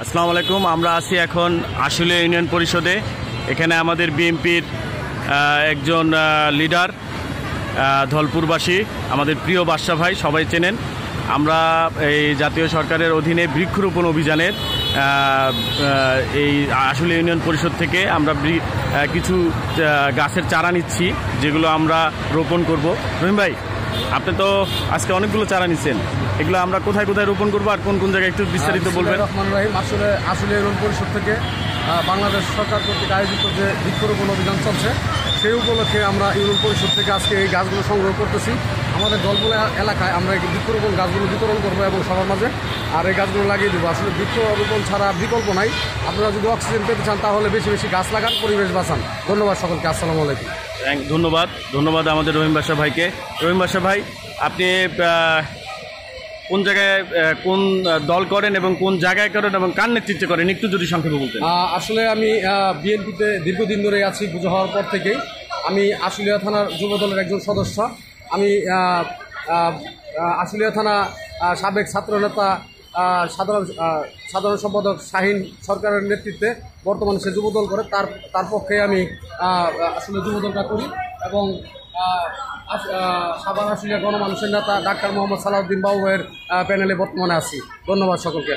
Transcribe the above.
আসসালামু আলাইকুম। আমরা আছি এখন আশুলিয়া ইউনিয়ন পরিষদে। এখানে আমাদের বিএনপির একজন লিডার ধলপুরবাসী, আমাদের প্রিয় বাদশা ভাই, সবাই চেনেন। আমরা এই জাতীয় সরকারের অধীনে বৃক্ষরোপণ অভিযানের এই আশুলিয়া ইউনিয়ন পরিষদ থেকে আমরা কিছু গাছের চারা নিচ্ছি, যেগুলো আমরা রোপণ করব। রহিম ভাই, আপনি তো আজকে অনেকগুলো চারা নিচ্ছেন, এগুলো আমরা কোথায় কোথায় রোপণ করবো আর কোন কোন জায়গায় একটু বিস্তারিত বলবেন? রহমান রহিম। আসলে আশুলিয়া ইউনিয়ন পরিষদ থেকে বাংলাদেশ সরকার কর্তৃক আয়োজিত যে বৃক্ষরোপণ অভিযান চলছে, সেই উপলক্ষে আমরা ইউনিয়ন পরিষদ থেকে আজকে এই গাছগুলো সংগ্রহ করতেছি। আমাদের দলপুর এলাকায় আমরা এই বৃক্ষরোপণ গাছগুলো বিতরণ করবো এবং সবার মাঝে আর এই গাছগুলো লাগিয়ে দেবো। আসলে বৃক্ষরোপণ ছাড়া বিকল্প নাই। আপনারা যদি অক্সিজেন পেতে চান তাহলে বেশি বেশি গাছ লাগান, পরিবেশ বাঁচান। ধন্যবাদ সকলকে। আসসালামু আলাইকুম। ধন্যবাদ আমাদের রহিম বাদশা ভাইকে। রহিম বাদশা ভাই, আপনি কোন জায়গায় কোন দল করেন এবং কোন জায়গায় করেন এবং কার নেতৃত্বে করেন, একটু যদি সংক্ষেপে বলতেন। আসলে আমি বিএনপিতে দীর্ঘদিন ধরে আছি। পুজো হওয়ার পর থেকেই আমি আশুলিয়া থানার যুব দলের একজন সদস্য। আমি আশুলিয়া থানা সাবেক ছাত্রনেতা সাধারণ সম্পাদক শাহিন সরকারের নেতৃত্বে বর্তমানে সে যুবদল করে, তার পক্ষে আমি আসলে যুবদলটা করি। এবং সাভার আশুলিয়া গণমানুষের নেতা ডাক্তার মোহাম্মদ সালাউদ্দিন বাবু ভাইয়ের প্যানেলে বর্তমানে আছি। ধন্যবাদ সকলকে।